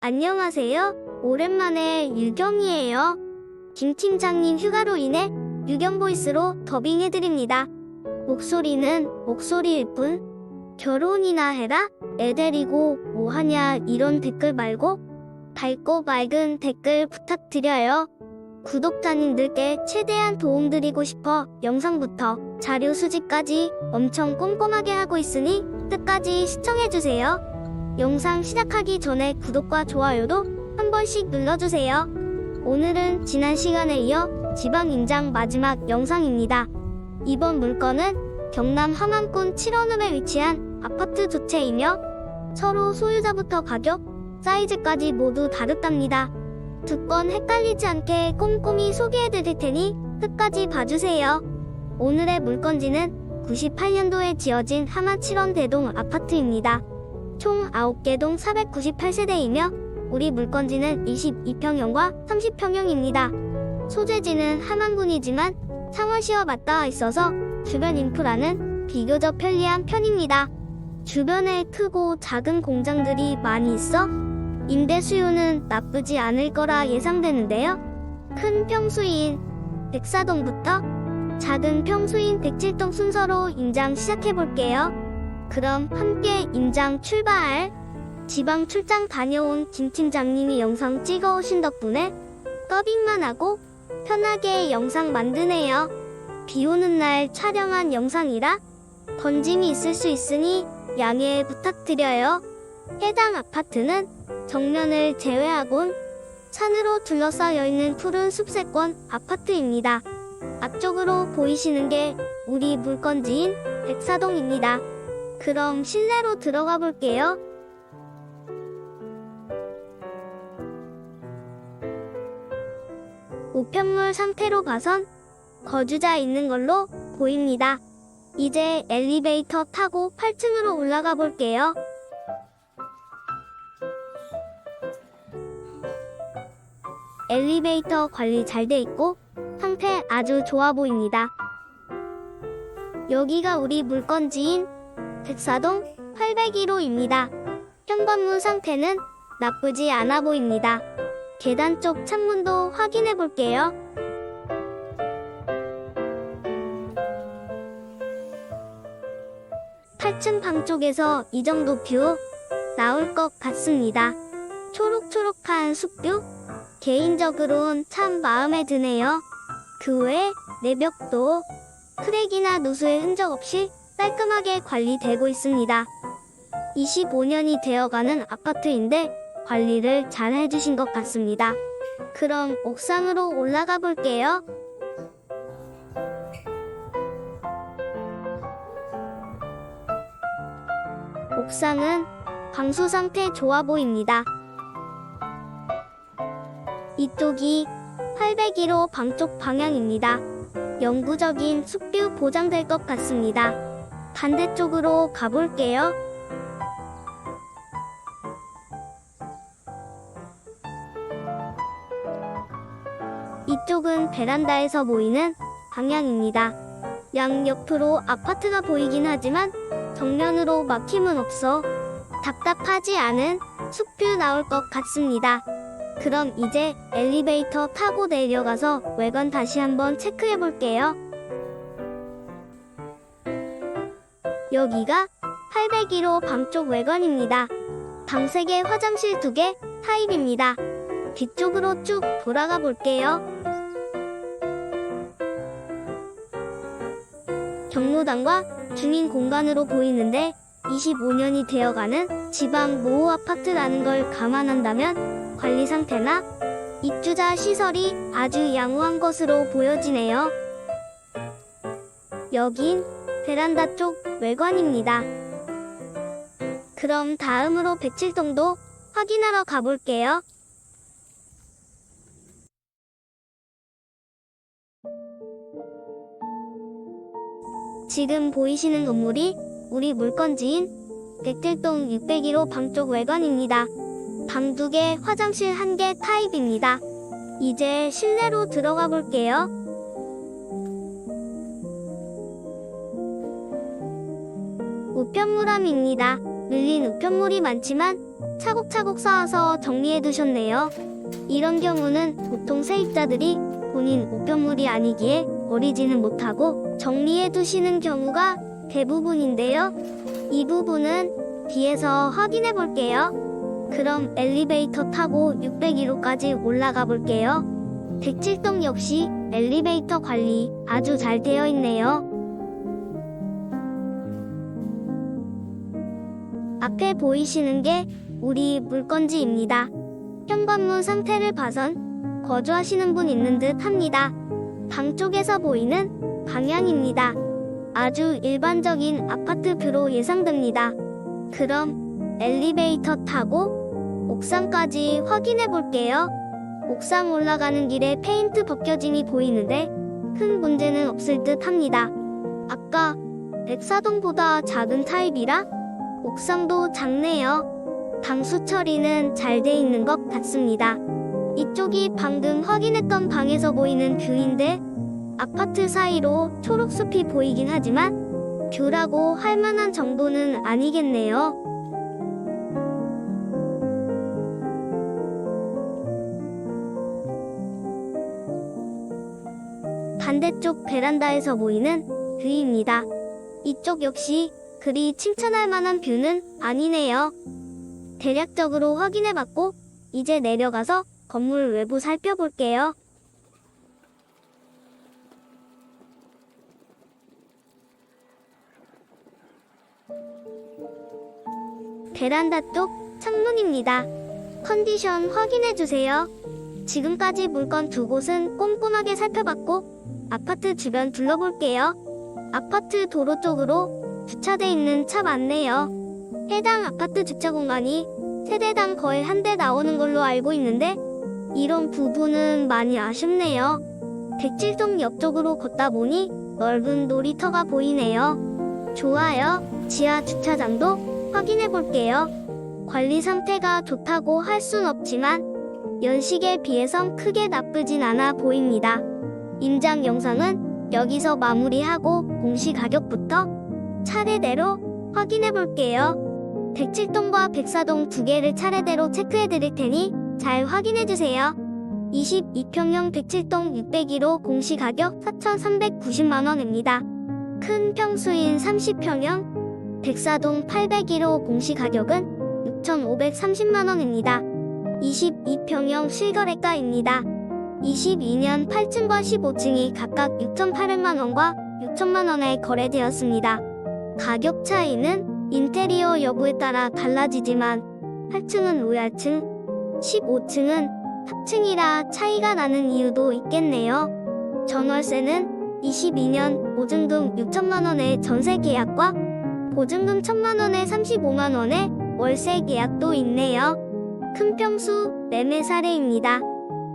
안녕하세요. 오랜만에 유경이에요. 김 팀장님 휴가로 인해 유경 보이스로 더빙해드립니다. 목소리는 목소리일 뿐. 결혼이나 해라? 애 데리고 뭐하냐 이런 댓글 말고 밝고 맑은 댓글 부탁드려요. 구독자님들께 최대한 도움드리고 싶어 영상부터 자료 수집까지 엄청 꼼꼼하게 하고 있으니 끝까지 시청해주세요. 영상 시작하기 전에 구독과 좋아요도 한 번씩 눌러주세요. 오늘은 지난 시간에 이어 지방 임장 마지막 영상입니다. 이번 물건은 경남 함안군 7원읍에 위치한 아파트 두 채이며 서로 소유자부터 가격, 사이즈까지 모두 다르답니다. 두 건 헷갈리지 않게 꼼꼼히 소개해드릴 테니 끝까지 봐주세요. 오늘의 물건지는 98년도에 지어진 함안 7원 대동 아파트입니다. 총 9개 동 498세대이며 우리 물건지는 22평형과 30평형입니다. 소재지는 함안군이지만 창원시와 맞닿아 있어서 주변 인프라는 비교적 편리한 편입니다. 주변에 크고 작은 공장들이 많이 있어 임대 수요는 나쁘지 않을 거라 예상되는데요. 큰 평수인 104동부터 작은 평수인 107동 순서로 임장 시작해볼게요. 그럼 함께 임장 출발! 지방 출장 다녀온 김 팀장님이 영상 찍어오신 덕분에 더빙만 하고 편하게 영상 만드네요. 비 오는 날 촬영한 영상이라 번짐이 있을 수 있으니 양해 부탁드려요. 해당 아파트는 정면을 제외하곤 산으로 둘러싸여 있는 푸른 숲세권 아파트입니다. 앞쪽으로 보이시는 게 우리 물건지인 104동입니다. 그럼 실내로 들어가 볼게요. 우편물 상태로 봐선 거주자 있는 걸로 보입니다. 이제 엘리베이터 타고 8층으로 올라가 볼게요. 엘리베이터 관리 잘 돼 있고 상태 아주 좋아 보입니다. 여기가 우리 물건지인 104동 801호입니다. 현관문 상태는 나쁘지 않아 보입니다. 계단 쪽 창문도 확인해 볼게요. (8층) 방 쪽에서 이 정도 뷰 나올 것 같습니다. 초록초록한 숲뷰 개인적으론 참 마음에 드네요. 그 외에 내벽도 크랙이나 누수의 흔적 없이 깔끔하게 관리되고 있습니다. 25년이 되어가는 아파트인데 관리를 잘 해주신 것 같습니다. 그럼 옥상으로 올라가 볼게요. 옥상은 방수 상태 좋아 보입니다. 이쪽이 801호 방 쪽 방향입니다. 영구적인 숲뷰 보장될 것 같습니다. 반대쪽으로 가볼게요. 이쪽은 베란다에서 보이는 방향입니다. 양옆으로 아파트가 보이긴 하지만 정면으로 막힘은 없어 답답하지 않은 숲뷰 나올 것 같습니다. 그럼 이제 엘리베이터 타고 내려가서 외관 다시 한번 체크해 볼게요. 여기가 801호 방 쪽 외관입니다. 방 3개, 화장실 2개 타입입니다. 뒤쪽으로 쭉 돌아가 볼게요. 경로당과 주민 공간으로 보이는데 25년이 되어가는 지방 모호 아파트라는 걸 감안한다면 관리 상태나 입주자 시설이 아주 양호한 것으로 보여지네요. 여긴 베란다 쪽 외관입니다. 그럼 다음으로 107동도 확인하러 가볼게요. 지금 보이시는 건물이 우리 물건지인 107동 601호 방 쪽 외관입니다. 방 2개, 화장실 1개 타입입니다. 이제 실내로 들어가 볼게요. 우편물함입니다. 밀린 우편물이 많지만 차곡차곡 쌓아서 정리해 두셨네요. 이런 경우는 보통 세입자들이 본인 우편물이 아니기에 버리지는 못하고 정리해 두시는 경우가 대부분인데요. 이 부분은 뒤에서 확인해 볼게요. 그럼 엘리베이터 타고 601호까지 올라가 볼게요. 107동 역시 엘리베이터 관리 아주 잘 되어 있네요. 앞에 보이시는 게 우리 물건지입니다. 현관문 상태를 봐선 거주하시는 분 있는 듯 합니다. 방 쪽에서 보이는 방향입니다. 아주 일반적인 아파트 뷰로 예상됩니다. 그럼 엘리베이터 타고 옥상까지 확인해 볼게요. 옥상 올라가는 길에 페인트 벗겨짐이 보이는데 큰 문제는 없을 듯 합니다. 아까 백사동보다 작은 타입이라 옥상도 작네요. 방수 처리는 잘 돼 있는 것 같습니다. 이쪽이 방금 확인했던 방에서 보이는 뷰인데 아파트 사이로 초록숲이 보이긴 하지만 뷰라고 할 만한 정도는 아니겠네요. 반대쪽 베란다에서 보이는 뷰입니다. 이쪽 역시 그리 칭찬할 만한 뷰는 아니네요. 대략적으로 확인해봤고 이제 내려가서 건물 외부 살펴볼게요. 베란다 쪽 창문입니다. 컨디션 확인해주세요. 지금까지 물건 두 곳은 꼼꼼하게 살펴봤고 아파트 주변 둘러볼게요. 아파트 도로 쪽으로 주차돼 있는 차 많네요. 해당 아파트 주차 공간이 세대당 거의 한 대 나오는 걸로 알고 있는데 이런 부분은 많이 아쉽네요. 107동 옆쪽으로 걷다 보니 넓은 놀이터가 보이네요. 좋아요. 지하 주차장도 확인해 볼게요. 관리 상태가 좋다고 할 순 없지만 연식에 비해선 크게 나쁘진 않아 보입니다. 임장 영상은 여기서 마무리하고 공시 가격부터 차례대로 확인해 볼게요. 107동과 104동 두 개를 차례대로 체크해 드릴 테니 잘 확인해 주세요. 22평형 107동 601호 공시 가격 4,390만원입니다. 큰 평수인 30평형 104동 801호 공시 가격은 6,530만원입니다. 22평형 실거래가입니다. 22년 8층과 15층이 각각 6,800만원과 6천만원에 거래되었습니다. 가격 차이는 인테리어 여부에 따라 달라지지만 8층은 로얄층, 15층은 탑층이라 차이가 나는 이유도 있겠네요. 전월세는 22년 보증금 6천만원의 전세 계약과 보증금 1,000만원에 35만원의 월세 계약도 있네요. 큰 평수 매매 사례입니다.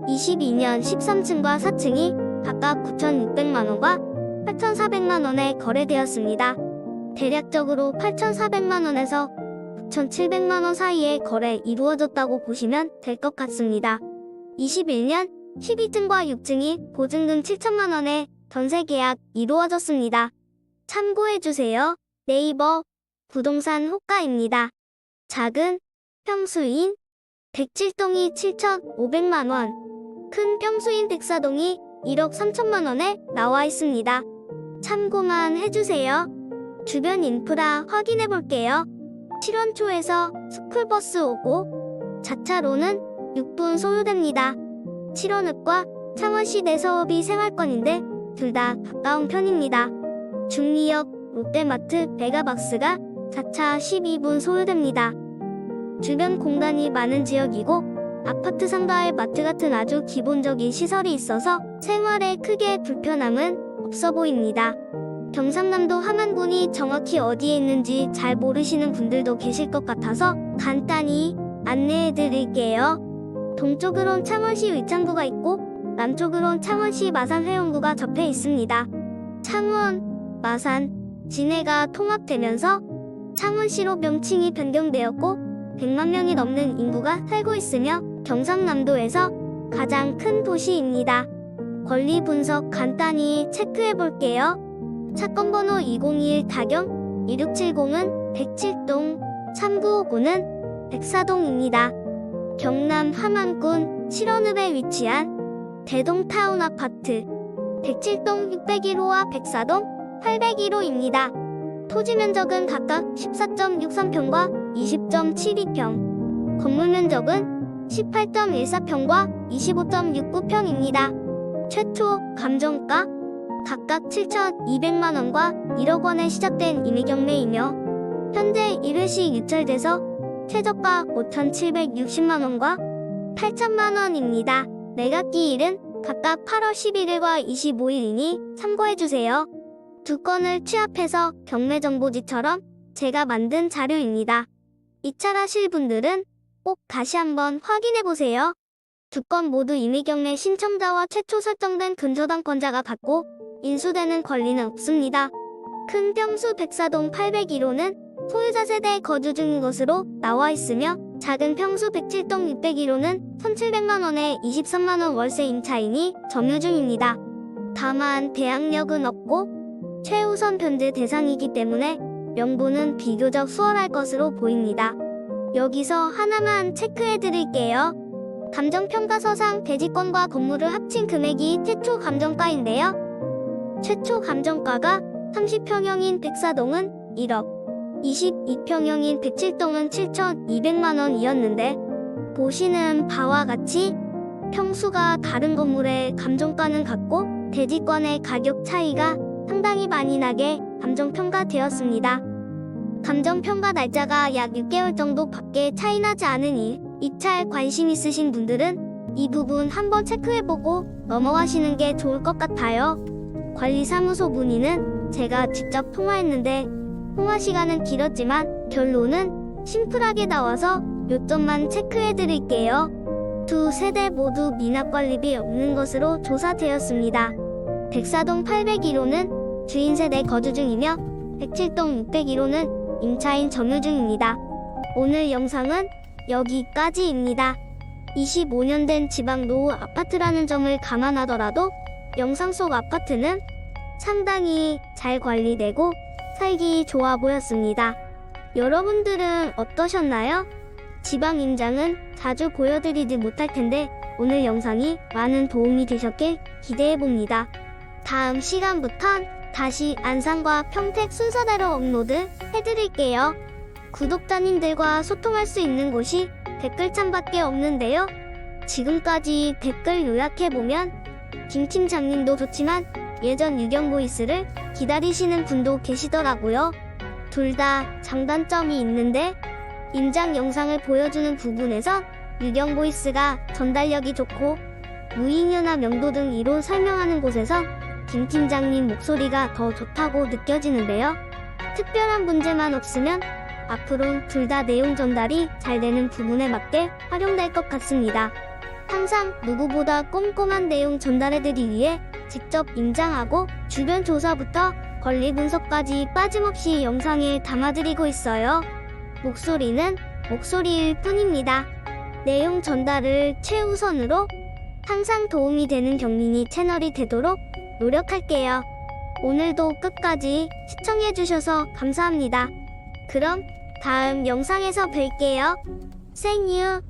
22년 13층과 4층이 각각 9,600만원과 8,400만원에 거래되었습니다. 대략적으로 8,400만원에서 9,700만원 사이에 거래 이루어졌다고 보시면 될 것 같습니다. 21년 12층과 6층이 보증금 7천만원에 전세 계약 이루어졌습니다. 참고해주세요. 네이버 부동산 호가입니다. 작은 평수인 107동이 7,500만원, 큰 평수인 104동이 1억 3천만원에 나와 있습니다. 참고만 해주세요. 주변 인프라 확인해 볼게요. 7원 초에서 스쿨버스 오고 자차로는 6분 소요됩니다. 7원읍과 창원시 내서읍이 생활권인데 둘 다 가까운 편입니다. 중리역, 롯데마트, 메가박스가 자차 12분 소요됩니다. 주변 공간이 많은 지역이고 아파트 상가에 마트 같은 아주 기본적인 시설이 있어서 생활에 크게 불편함은 없어 보입니다. 경상남도 함안군이 정확히 어디에 있는지 잘 모르시는 분들도 계실 것 같아서 간단히 안내해 드릴게요. 동쪽으론 창원시 의창구가 있고 남쪽으론 창원시 마산회원구가 접해 있습니다. 창원, 마산, 진해가 통합되면서 창원시로 명칭이 변경되었고 100만 명이 넘는 인구가 살고 있으며 경상남도에서 가장 큰 도시입니다. 권리 분석 간단히 체크해 볼게요. 사건 번호 201 타경 2670은 107동, 3959는 백사동입니다. 경남 함안군 실원읍에 위치한 대동타운 아파트 107동 601호와 백사동 801호입니다. 토지 면적은 각각 14.63평과 20.72평, 건물 면적은 18.14평과 25.69평입니다. 최초 감정가 각각 7,200만원과 1억 원에 시작된 임의경매이며 현재 1회씩 유찰돼서 최저가 5,760만원과 8천만원입니다. 매각기일은 각각 8월 11일과 25일이니 참고해주세요. 두 건을 취합해서 경매정보지처럼 제가 만든 자료입니다. 이찰하실 분들은 꼭 다시 한번 확인해보세요. 두 건 모두 임의경매 신청자와 최초 설정된 근저당권자가 받고 인수되는 권리는 없습니다. 큰 평수 백사동 801호는 소유자 세대에 거주 중인 것으로 나와 있으며 작은 평수 107동 601호는 1,700만원에 23만원 월세 임차인이 점유 중입니다. 다만 대항력은 없고 최우선 변제 대상이기 때문에 명부는 비교적 수월할 것으로 보입니다. 여기서 하나만 체크해 드릴게요. 감정평가서상 대지권과 건물을 합친 금액이 최초 감정가인데요. 최초 감정가가 30평형인 백사동은 1억, 22평형인 107동은 7,200만원이었는데 보시는 바와 같이 평수가 다른 건물의 감정가는 같고 대지권의 가격 차이가 상당히 많이 나게 감정평가되었습니다. 감정평가 날짜가 약 6개월 정도 밖에 차이 나지 않으니 입찰 관심 있으신 분들은 이 부분 한번 체크해보고 넘어가시는 게 좋을 것 같아요. 관리사무소 문의는 제가 직접 통화했는데 통화 시간은 길었지만 결론은 심플하게 나와서 요점만 체크해드릴게요. 두 세대 모두 미납관리비 없는 것으로 조사되었습니다. 백사동 801호는 주인 세대 거주 중이며 107동 601호는 임차인 점유 중입니다. 오늘 영상은 여기까지입니다. 25년 된 지방 노후 아파트라는 점을 감안하더라도 영상 속 아파트는 상당히 잘 관리되고 살기 좋아 보였습니다. 여러분들은 어떠셨나요? 지방 임장은 자주 보여드리지 못할 텐데 오늘 영상이 많은 도움이 되셨길 기대해봅니다. 다음 시간부턴 다시 안산과 평택 순서대로 업로드 해드릴게요. 구독자님들과 소통할 수 있는 곳이 댓글창밖에 없는데요. 지금까지 댓글 요약해보면 김 팀장님도 좋지만 예전 유경보이스를 기다리시는 분도 계시더라고요. 둘 다 장단점이 있는데 임장 영상을 보여주는 부분에선 유경보이스가 전달력이 좋고 무잉여나 명도 등 이론 설명하는 곳에선 김 팀장님 목소리가 더 좋다고 느껴지는데요. 특별한 문제만 없으면 앞으로 둘 다 내용 전달이 잘 되는 부분에 맞게 활용될 것 같습니다. 항상 누구보다 꼼꼼한 내용 전달해드리기 위해 직접 임장하고 주변 조사부터 권리 분석까지 빠짐없이 영상에 담아드리고 있어요. 목소리는 목소리일 뿐입니다. 내용 전달을 최우선으로 항상 도움이 되는 경민이 채널이 되도록 노력할게요. 오늘도 끝까지 시청해주셔서 감사합니다. 그럼 다음 영상에서 뵐게요. 생유